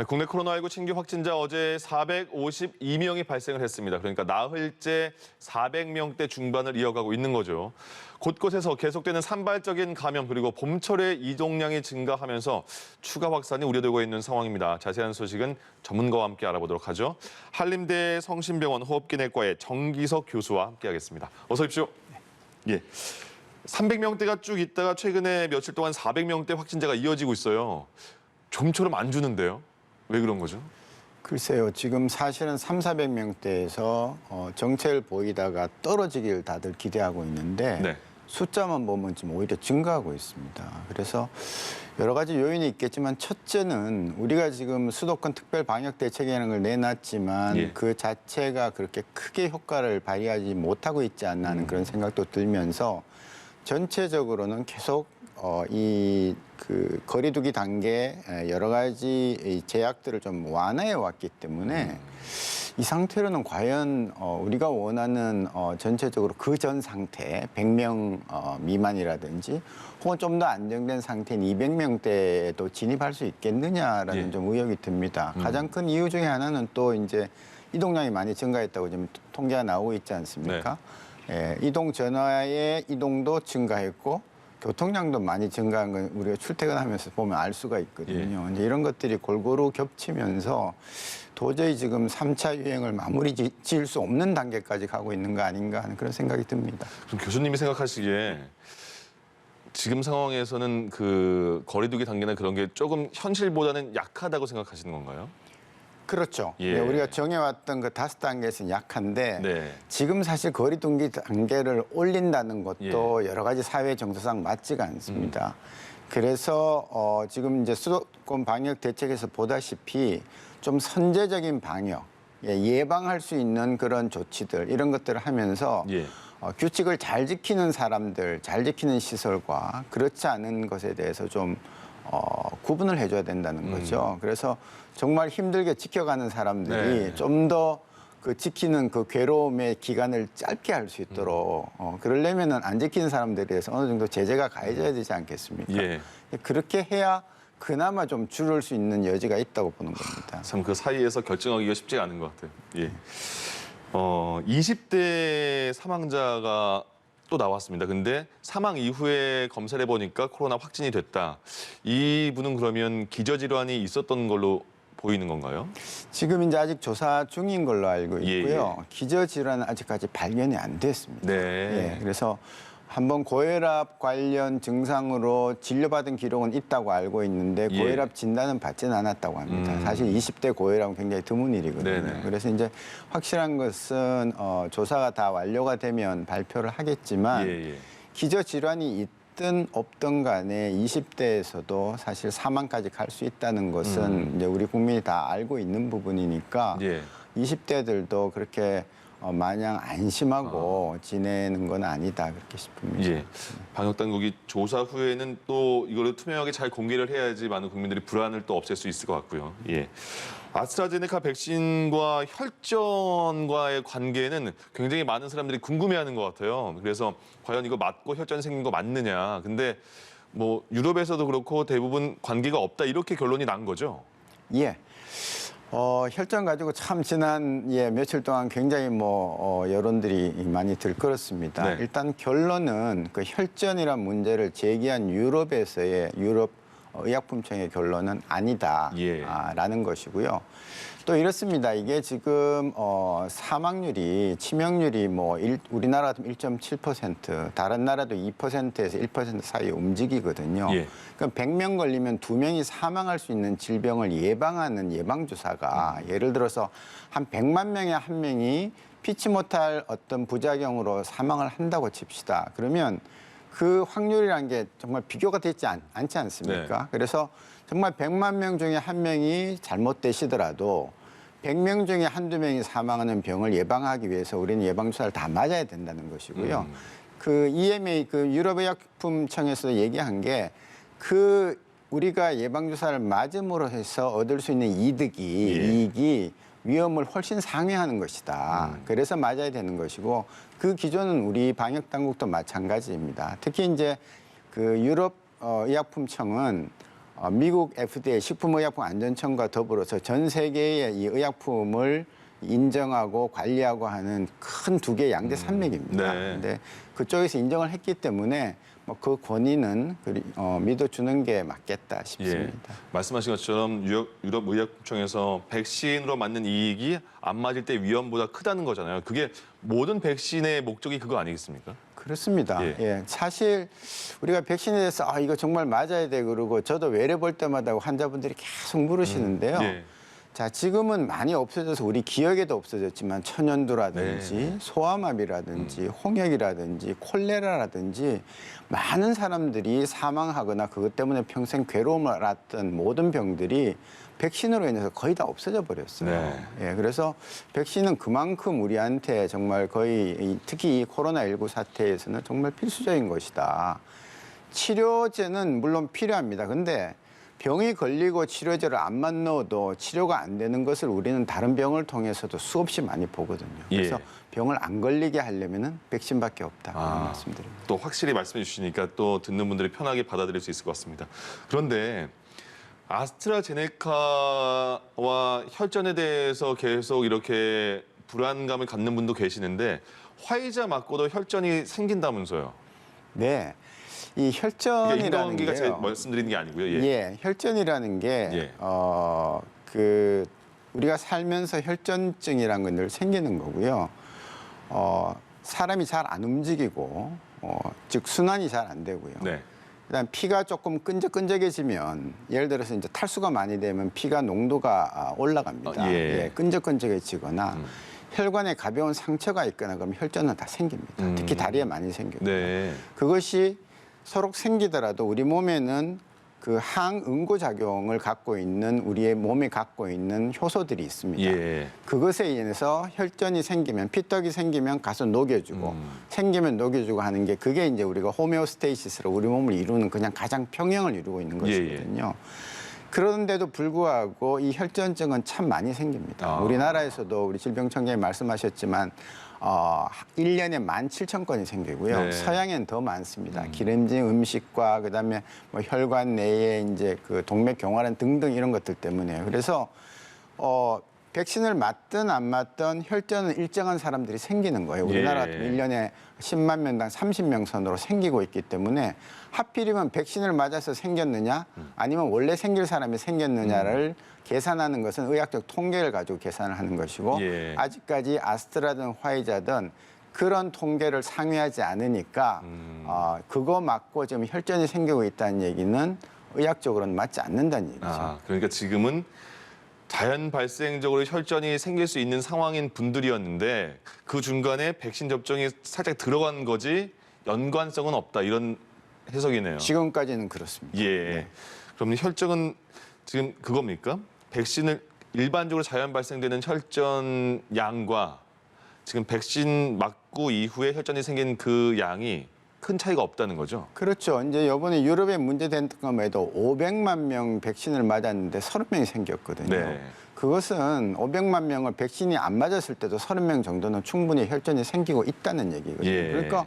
네, 국내 코로나19 신규 확진자 어제 452명이 발생을 했습니다. 그러니까 나흘째 400명대 중반을 이어가고 있는 거죠. 곳곳에서 계속되는 산발적인 감염 그리고 봄철에 이동량이 증가하면서 추가 확산이 우려되고 있는 상황입니다. 자세한 소식은 전문가와 함께 알아보도록 하죠. 한림대 성심병원 호흡기내과의 정기석 교수와 함께하겠습니다. 어서 오십시오. 예. 300명대가 쭉 있다가 최근에 며칠 동안 400명대 확진자가 이어지고 있어요. 좀처럼 안 주는데요. 왜 그런 거죠? 글쎄요. 지금 사실은 300~400명대에서 정체를 보이다가 떨어지길 다들 기대하고 있는데 네. 숫자만 보면 지금 오히려 증가하고 있습니다. 그래서 여러 가지 요인이 있겠지만 첫째는 우리가 지금 수도권 특별 방역 대책이라는 걸 내놨지만 예. 그 자체가 그렇게 크게 효과를 발휘하지 못하고 있지 않나 하는 그런 생각도 들면서 전체적으로는 계속 그 거리두기 단계 여러 가지 이 제약들을 좀 완화해 왔기 때문에 이 상태로는 과연 우리가 원하는 전체적으로 그 전 상태 100명 미만이라든지 혹은 좀 더 안정된 상태인 200명대에도 진입할 수 있겠느냐라는 예. 좀 의혹이 듭니다. 가장 큰 이유 중에 하나는 또 이제 이동량이 많이 증가했다고 지금 통계가 나오고 있지 않습니까? 예, 이동 전화의 이동도 증가했고 교통량도 많이 증가한 건 우리가 출퇴근하면서 보면 알 수가 있거든요. 이제 이런 것들이 골고루 겹치면서 도저히 지금 3차 유행을 마무리 지을 수 없는 단계까지 가고 있는 거 아닌가 하는 그런 생각이 듭니다. 그럼 교수님이 생각하시기에 지금 상황에서는 그 거리두기 단계나 그런 게 조금 현실보다는 약하다고 생각하시는 건가요? 그렇죠. 예. 네, 우리가 정해왔던 그 5단계에서는 약한데 네. 지금 사실 거리두기 단계를 올린다는 것도 여러 가지 사회 정서상 맞지가 않습니다. 그래서 지금 이제 수도권 방역 대책에서 보다시피 좀 선제적인 방역, 예방할 수 있는 그런 조치들 이런 것들을 하면서 예. 규칙을 잘 지키는 사람들, 잘 지키는 시설과 그렇지 않은 것에 대해서 좀 구분을 해줘야 된다는 거죠. 그래서 정말 힘들게 지켜가는 사람들이 네. 좀 더 그 지키는 그 괴로움의 기간을 짧게 할 수 있도록 그러려면은 안 지키는 사람들에 대해서 어느 정도 제재가 가해져야 되지 않겠습니까? 예. 그렇게 해야 그나마 좀 줄일 수 있는 여지가 있다고 보는 겁니다. 참 그 사이에서 결정하기가 쉽지가 않은 것 같아요. 예. 20대 사망자가 또 나왔습니다. 근데 사망 이후에 검사를 해보니까 코로나 확진이 됐다. 이분은 그러면 기저질환이 있었던 걸로 보이는 건가요? 지금 이제 아직 조사 중인 걸로 알고 있고요. 예. 기저질환은 아직까지 발견이 안 됐습니다. 네. 예, 그래서 한번 고혈압 관련 증상으로 진료받은 기록은 있다고 알고 있는데 예. 고혈압 진단은 받지는 않았다고 합니다. 사실 20대 고혈압은 굉장히 드문 일이거든요. 네네. 그래서 이제 확실한 것은 조사가 다 완료가 되면 발표를 하겠지만 예. 기저질환이 있든 없든 간에 20대에서도 사실 사망까지 갈 수 있다는 것은 이제 우리 국민이 다 알고 있는 부분이니까 예. 20대들도 그렇게 마냥 안심하고 지내는 건 아니다 그렇게 싶습니다. 예. 방역 당국이 조사 후에는 또 이거를 투명하게 잘 공개를 해야지 많은 국민들이 불안을 또 없앨 수 있을 것 같고요. 예. 아스트라제네카 백신과 혈전과의 관계는 굉장히 많은 사람들이 궁금해하는 것 같아요. 그래서 과연 이거 맞고 혈전 생긴 거 맞느냐. 근데 뭐 유럽에서도 그렇고 대부분 관계가 없다 이렇게 결론이 난 거죠. 예. 혈전 가지고 참 지난 며칠 동안 굉장히 여론들이 많이 들끓었습니다. 네. 일단 결론은 그 혈전이란 문제를 제기한 유럽에서의 유럽 의약품청의 결론은 아니다라는 것이고요. 또 이렇습니다. 이게 지금 사망률이 치명률이 우리나라 같으면 1.7%, 다른 나라도 2%에서 1% 사이에 움직이거든요. 예. 그럼 100명 걸리면 2명이 사망할 수 있는 질병을 예방하는 예방주사가 예를 들어서 한 100만 명에 한 명이 피치 못할 어떤 부작용으로 사망을 한다고 칩시다. 그러면 그 확률이라는 게 정말 비교가 되지 않지 않습니까? 네. 그래서 정말 100만 명 중에 한 명이 잘못되시더라도 100명 중에 한두 명이 사망하는 병을 예방하기 위해서 우리는 예방주사를 다 맞아야 된다는 것이고요. 그 EMA, 그 유럽의약품청에서 얘기한 게 우리가 예방주사를 맞음으로 해서 얻을 수 있는 이익이 위험을 훨씬 상회하는 것이다. 그래서 맞아야 되는 것이고 그 기조는 우리 방역 당국도 마찬가지입니다. 특히 이제 그 유럽 의약품청은 미국 FDA 식품의약품안전청과 더불어서 전 세계의 이 의약품을 인정하고 관리하고 하는 큰 두 개의 양대 산맥입니다. 네. 근데 그쪽에서 인정을 했기 때문에 뭐 그 권위는 믿어주는 게 맞겠다 싶습니다. 예. 말씀하신 것처럼 유럽 의약품청에서 백신으로 맞는 이익이 안 맞을 때 위험보다 크다는 거잖아요. 그게 모든 백신의 목적이 그거 아니겠습니까? 그렇습니다. 예. 예. 사실 우리가 백신에 대해서 이거 정말 맞아야 돼 그러고 저도 외래 볼 때마다 환자분들이 계속 물으시는데요. 예. 자, 지금은 많이 없어져서 우리 기억에도 없어졌지만 천연두라든지 네. 소아마비라든지 홍역이라든지 콜레라라든지 많은 사람들이 사망하거나 그것 때문에 평생 괴로움을 앓았던 모든 병들이 백신으로 인해서 거의 다 없어져 버렸어요. 네. 예, 그래서 백신은 그만큼 우리한테 정말 거의 특히 이 코로나19 사태에서는 정말 필수적인 것이다. 치료제는 물론 필요합니다. 근데 병이 걸리고 치료제를 안만 넣어도 치료가 안 되는 것을 우리는 다른 병을 통해서도 수없이 많이 보거든요. 그래서 예. 병을 안 걸리게 하려면은 백신밖에 없다. 그런 아. 말씀드립니다. 또 확실히 말씀해 주시니까 또 듣는 분들이 편하게 받아들일 수 있을 것 같습니다. 그런데 아스트라제네카와 혈전에 대해서 계속 이렇게 불안감을 갖는 분도 계시는데 화이자 맞고도 혈전이 생긴다면서요. 네. 이 그러니까 혈전이라는 인과관계가 게요. 말씀드리는 게 아니고요. 예. 예, 혈전이라는 게 예. 우리가 살면서 혈전증이라는 건 늘 생기는 거고요. 사람이 잘 안 움직이고 즉 순환이 잘 안 되고요. 네. 그다음 피가 조금 끈적끈적해지면 예를 들어서 이제 탈수가 많이 되면 피가 농도가 올라갑니다. 예. 끈적끈적해지거나 혈관에 가벼운 상처가 있거나 그러면 혈전은 다 생깁니다. 특히 다리에 많이 생겨요. 네. 그것이 서로 생기더라도 우리 몸에는 그 항응고 작용을 갖고 있는 우리의 몸에 갖고 있는 효소들이 있습니다. 예. 그것에 인해서 혈전이 생기면 피떡이 생기면 가서 녹여주고 생기면 녹여주고 하는 게 그게 이제 우리가 호메오스테이시스로 우리 몸을 이루는 그냥 가장 평형을 이루고 있는 것이거든요. 그런데도 불구하고 이 혈전증은 참 많이 생깁니다. 우리나라에서도 우리 질병청장님 말씀하셨지만 1년에 17,000건이 생기고요. 네. 서양에는 더 많습니다. 기름진 음식과 그다음에 뭐 혈관 내에 이제 그 동맥경화란 등등 이런 것들 때문에요. 그래서 백신을 맞든 안 맞든 혈전은 일정한 사람들이 생기는 거예요. 우리나라 같은 1년에 10만 명당 30명 선으로 생기고 있기 때문에 하필이면 백신을 맞아서 생겼느냐 아니면 원래 생길 사람이 생겼느냐를 계산하는 것은 의학적 통계를 가지고 계산을 하는 것이고 예. 아직까지 아스트라든 화이자든 그런 통계를 상회하지 않으니까 그거 맞고 지금 혈전이 생기고 있다는 얘기는 의학적으로는 맞지 않는다는 얘기죠. 그러니까 지금은 자연 발생적으로 혈전이 생길 수 있는 상황인 분들이었는데 그 중간에 백신 접종이 살짝 들어간 거지 연관성은 없다 이런 해석이네요. 지금까지는 그렇습니다. 예. 그럼 혈전은 지금 그겁니까? 백신을 일반적으로 자연 발생되는 혈전 양과 지금 백신 맞고 이후에 혈전이 생긴 그 양이 큰 차이가 없다는 거죠? 그렇죠. 이제 이번에 유럽에 문제된 것만 해도 500만 명 백신을 맞았는데 30명이 생겼거든요. 네. 그것은 500만 명을 백신이 안 맞았을 때도 30명 정도는 충분히 혈전이 생기고 있다는 얘기거든요. 예. 그러니까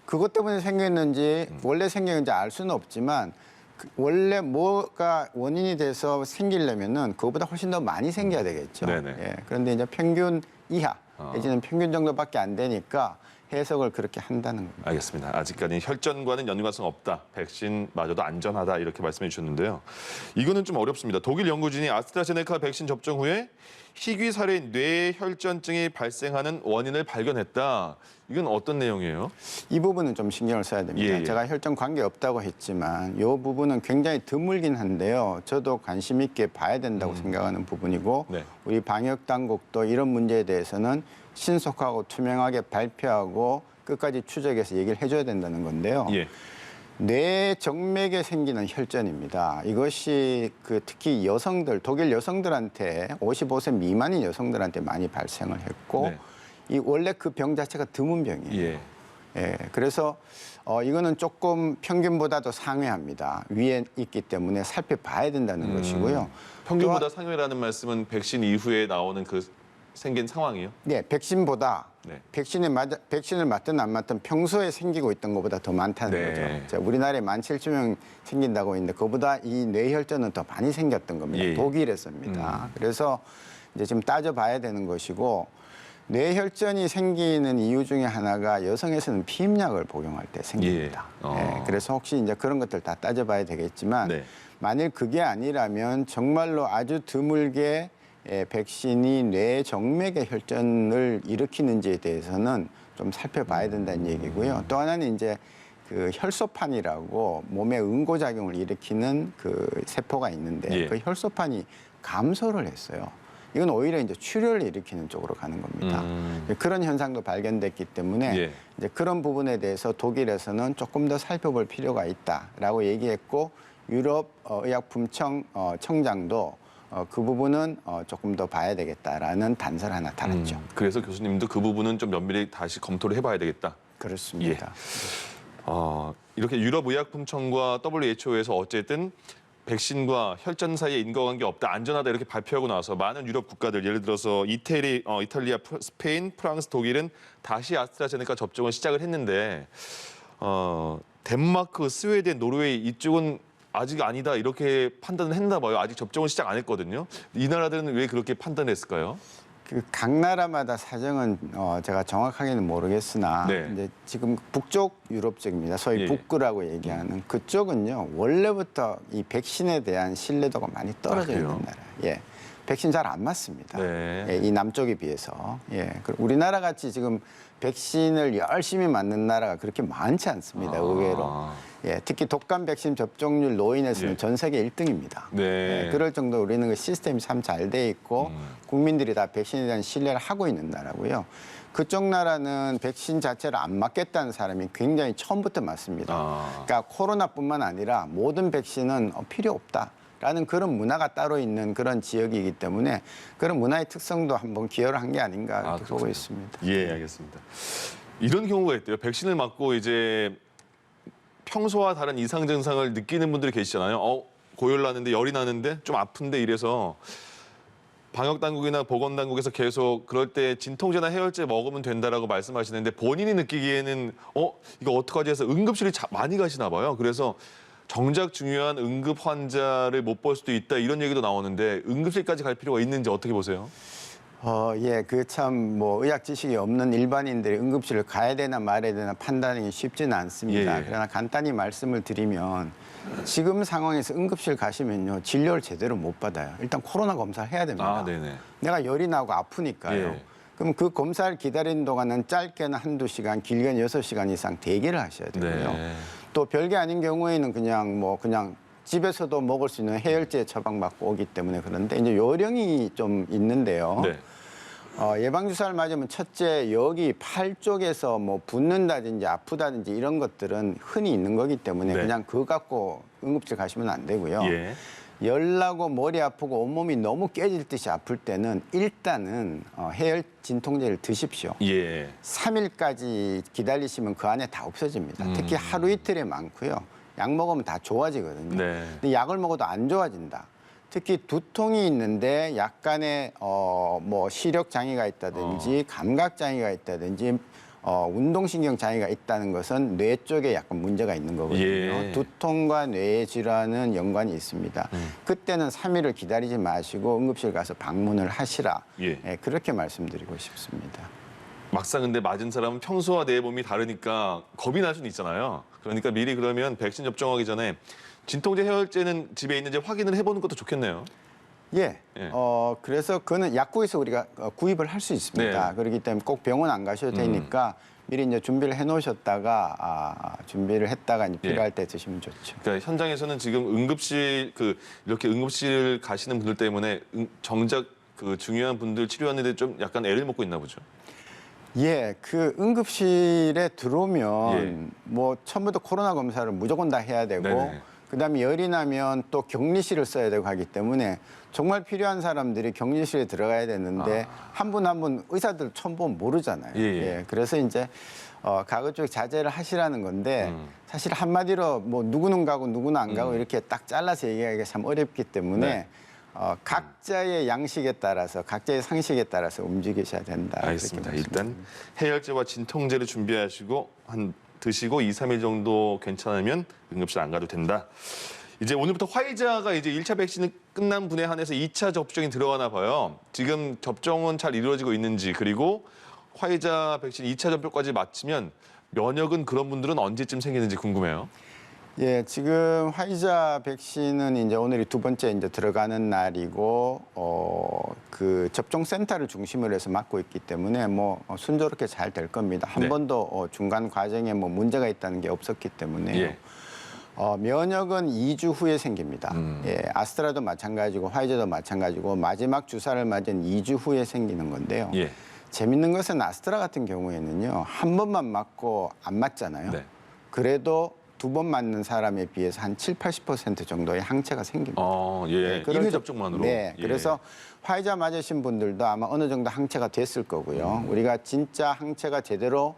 그것 때문에 생겼는지 원래 생겼는지 알 수는 없지만 원래 뭐가 원인이 돼서 생기려면은 그거보다 훨씬 더 많이 생겨야 되겠죠. 네네. 예. 그런데 이제 평균 이하 내지는 평균 정도밖에 안 되니까 해석을 그렇게 한다는 겁니다. 알겠습니다. 아직까지 혈전과는 연관성 없다. 백신 맞아도 안전하다 이렇게 말씀해 주셨는데요. 이거는 좀 어렵습니다. 독일 연구진이 아스트라제네카 백신 접종 후에 희귀 사례인 뇌혈전증이 발생하는 원인을 발견했다. 이건 어떤 내용이에요? 이 부분은 좀 신경을 써야 됩니다. 예. 제가 혈전 관계 없다고 했지만 이 부분은 굉장히 드물긴 한데요. 저도 관심 있게 봐야 된다고 생각하는 부분이고 네. 우리 방역 당국도 이런 문제에 대해서는 신속하고 투명하게 발표하고 끝까지 추적해서 얘기를 해줘야 된다는 건데요. 예. 뇌 정맥에 생기는 혈전입니다. 이것이 특히 여성들, 독일 여성들한테 55세 미만인 여성들한테 많이 발생을 했고 네. 이 원래 그 병 자체가 드문 병이에요. 예. 예, 그래서 이거는 조금 평균보다도 상회합니다. 위에 있기 때문에 살펴봐야 된다는 것이고요. 평균보다 상회라는 말씀은 백신 이후에 나오는 그 생긴 상황이요? 네, 백신보다 네. 백신을 맞든 안 맞든 평소에 생기고 있던 것보다 더 많다는 네. 거죠. 자, 우리나라에 17,000명 생긴다고 했는데 그보다 이 뇌혈전은 더 많이 생겼던 겁니다. 예. 독일에서입니다. 그래서 이제 지금 따져봐야 되는 것이고 뇌혈전이 생기는 이유 중에 하나가 여성에서는 피임약을 복용할 때 생깁니다. 예. 그래서 혹시 이제 그런 것들 다 따져봐야 되겠지만 네. 만일 그게 아니라면 정말로 아주 드물게 백신이 뇌 정맥의 혈전을 일으키는지에 대해서는 좀 살펴봐야 된다는 얘기고요. 또 하나는 이제 그 혈소판이라고 몸에 응고작용을 일으키는 그 세포가 있는데 예. 그 혈소판이 감소를 했어요. 이건 오히려 이제 출혈을 일으키는 쪽으로 가는 겁니다. 그런 현상도 발견됐기 때문에 예. 이제 그런 부분에 대해서 독일에서는 조금 더 살펴볼 필요가 있다라고 얘기했고 유럽 의약품청 청장도 그 부분은 조금 더 봐야 되겠다라는 단서를 하나 달았죠. 그래서 교수님도 그 부분은 좀 면밀히 다시 검토를 해봐야 되겠다. 그렇습니다. 이렇게 유럽의약품청과 WHO에서 어쨌든 백신과 혈전 사이에 인과관계 없다, 안전하다 이렇게 발표하고 나서 많은 유럽 국가들, 예를 들어서 이탈리아, 스페인, 프랑스, 독일은 다시 아스트라제네카 접종을 시작을 했는데 덴마크, 스웨덴, 노르웨이 이쪽은 아직 아니다 이렇게 판단을 했나 봐요. 아직 접종을 시작 안 했거든요. 이 나라들은 왜 그렇게 판단했을까요? 그 각 나라마다 사정은 제가 정확하게는 모르겠으나 네. 이제 지금 북쪽 유럽 쪽입니다. 소위 예. 북구라고 얘기하는 그쪽은요 원래부터 이 백신에 대한 신뢰도가 많이 떨어져 있는 그래요? 나라. 예, 백신 잘 안 맞습니다. 네. 예, 이 남쪽에 비해서. 예, 우리나라 같이 지금 백신을 열심히 맞는 나라가 그렇게 많지 않습니다. 의외로. 예, 특히 독감 백신 접종률 노인에서는 예. 전 세계 1등입니다. 네. 예, 그럴 정도로 우리는 그 시스템이 참 잘 돼 있고 국민들이 다 백신에 대한 신뢰를 하고 있는 나라고요. 그쪽 나라는 백신 자체를 안 맞겠다는 사람이 굉장히 처음부터 많습니다. 그러니까 코로나뿐만 아니라 모든 백신은 필요 없다라는 그런 문화가 따로 있는 그런 지역이기 때문에 그런 문화의 특성도 한번 기여를 한 게 아닌가 이렇게 보고 있습니다. 예, 알겠습니다. 이런 경우가 있대요. 백신을 맞고 이제 평소와 다른 이상 증상을 느끼는 분들이 계시잖아요. 고열 나는데 열이 나는데 좀 아픈데 이래서 방역 당국이나 보건 당국에서 계속 그럴 때 진통제나 해열제 먹으면 된다라고 말씀하시는데 본인이 느끼기에는 이거 어떡하지 해서 응급실이 많이 가시나 봐요. 그래서 정작 중요한 응급 환자를 못 볼 수도 있다 이런 얘기도 나오는데 응급실까지 갈 필요가 있는지 어떻게 보세요? 예, 그 참 뭐 의학 지식이 없는 일반인들이 응급실을 가야 되나 말아야 되나 판단하기 쉽지는 않습니다. 예. 그러나 간단히 말씀을 드리면 지금 상황에서 응급실 가시면요 진료를 제대로 못 받아요. 일단 코로나 검사를 해야 됩니다. 네네. 내가 열이 나고 아프니까요. 예. 그럼 그 검사를 기다리는 동안은 짧게는 한두 시간, 길게는 6시간 이상 대기를 하셔야 되고요. 네. 또 별게 아닌 경우에는 그냥 집에서도 먹을 수 있는 해열제 처방받고 오기 때문에 그런데 이제 요령이 좀 있는데요. 네. 예방주사를 맞으면 첫째 여기 팔 쪽에서 뭐 붓는다든지 아프다든지 이런 것들은 흔히 있는 거기 때문에 네. 그냥 그거 갖고 응급실 가시면 안 되고요. 예. 열나고 머리 아프고 온몸이 너무 깨질 듯이 아플 때는 일단은 해열 진통제를 드십시오. 예. 3일까지 기다리시면 그 안에 다 없어집니다. 특히 하루 이틀에 많고요. 약 먹으면 다 좋아지거든요. 네. 근데 약을 먹어도 안 좋아진다. 특히 두통이 있는데 약간의 뭐 시력 장애가 있다든지 감각 장애가 있다든지 운동신경 장애가 있다는 것은 뇌 쪽에 약간 문제가 있는 거거든요. 예. 두통과 뇌 질환은 연관이 있습니다. 그때는 3일을 기다리지 마시고 응급실 가서 방문을 하시라. 예. 예, 그렇게 말씀드리고 싶습니다. 막상 근데 맞은 사람은 평소와 내 몸이 다르니까 겁이 날 수는 있잖아요. 그러니까 미리 그러면 백신 접종하기 전에 진통제, 해열제는 집에 있는지 확인을 해보는 것도 좋겠네요. 예. 예. 그래서 그거는 약국에서 우리가 구입을 할 수 있습니다. 네. 그렇기 때문에 꼭 병원 안 가셔도 되니까 미리 이제 준비를 해놓으셨다가 준비를 했다가 이제 필요할 때 드시면 좋죠. 그러니까 현장에서는 지금 응급실 이렇게 응급실 가시는 분들 때문에 정작 그 중요한 분들 치료하는데 좀 약간 애를 먹고 있나 보죠. 예, 그 응급실에 들어오면 예. 뭐 처음부터 코로나 검사를 무조건 다 해야 되고 네네. 그다음에 열이 나면 또 격리실을 써야 되고 하기 때문에 정말 필요한 사람들이 격리실에 들어가야 되는데 한 분 한 분 의사들 처음 보면 모르잖아요. 예. 그래서 이제 가급적 자제를 하시라는 건데 사실 한마디로 뭐 누구는 가고 누구는 안 가고 이렇게 딱 잘라서 얘기하기가 참 어렵기 때문에 네. 각자의 양식에 따라서 각자의 상식에 따라서 움직이셔야 된다. 알겠습니다. 그렇게 일단 해열제와 진통제를 준비하시고 드시고 2, 3일 정도 괜찮으면 응급실 안 가도 된다. 이제 오늘부터 화이자가 이제 1차 백신이 끝난 분에 한해서 2차 접종이 들어가나 봐요. 지금 접종은 잘 이루어지고 있는지, 그리고 화이자 백신 2차 접종까지 마치면 면역은 그런 분들은 언제쯤 생기는지 궁금해요. 예, 지금 화이자 백신은 이제 오늘이 두 번째 이제 들어가는 날이고 그 접종 센터를 중심으로 해서 맡고 있기 때문에 뭐 순조롭게 잘 될 겁니다. 한 네. 번도 중간 과정에 뭐 문제가 있다는 게 없었기 때문에 예. 면역은 2주 후에 생깁니다. 예, 아스트라도 마찬가지고 화이자도 마찬가지고 마지막 주사를 맞은 2주 후에 생기는 건데요. 예. 재밌는 것은 아스트라 같은 경우에는요. 한 번만 맞고 안 맞잖아요. 네. 그래도 두 번 맞는 사람에 비해서 한 7, 80% 정도의 항체가 생깁니다. 예. 그래서- 1회 접종만으로. 네, 예. 그래서 화이자 맞으신 분들도 아마 어느 정도 항체가 됐을 거고요. 우리가 진짜 항체가 제대로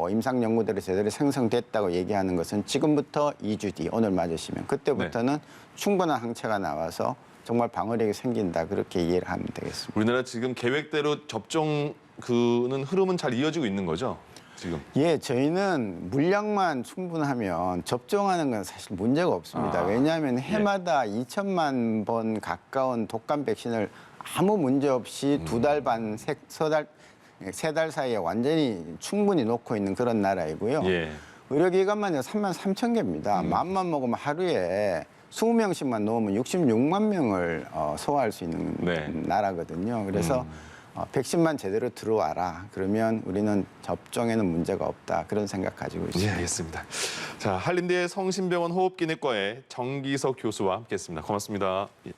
임상 연구대로 제대로 생성됐다고 얘기하는 것은 지금부터 2주 뒤 오늘 맞으시면 그때부터는 네. 충분한 항체가 나와서 정말 방어력이 생긴다 그렇게 이해를 하면 되겠습니다. 우리나라 지금 계획대로 접종 흐름은 잘 이어지고 있는 거죠? 지금. 예, 저희는 물량만 충분하면 접종하는 건 사실 문제가 없습니다. 왜냐하면 해마다 2천만 번 가까운 독감 백신을 아무 문제 없이 두 달 반, 세 달 사이에 완전히 충분히 놓고 있는 그런 나라이고요. 예. 의료기관만 해서 3만 3천 개입니다. 맘만 먹으면 하루에 20명씩만 놓으면 66만 명을 소화할 수 있는 네. 나라거든요. 그래서 백신만 제대로 들어와라. 그러면 우리는 접종에는 문제가 없다. 그런 생각 가지고 예, 있습니다. 알겠습니다. 자, 한림대 성심병원 호흡기내과의 정기석 교수와 함께했습니다. 고맙습니다. 예.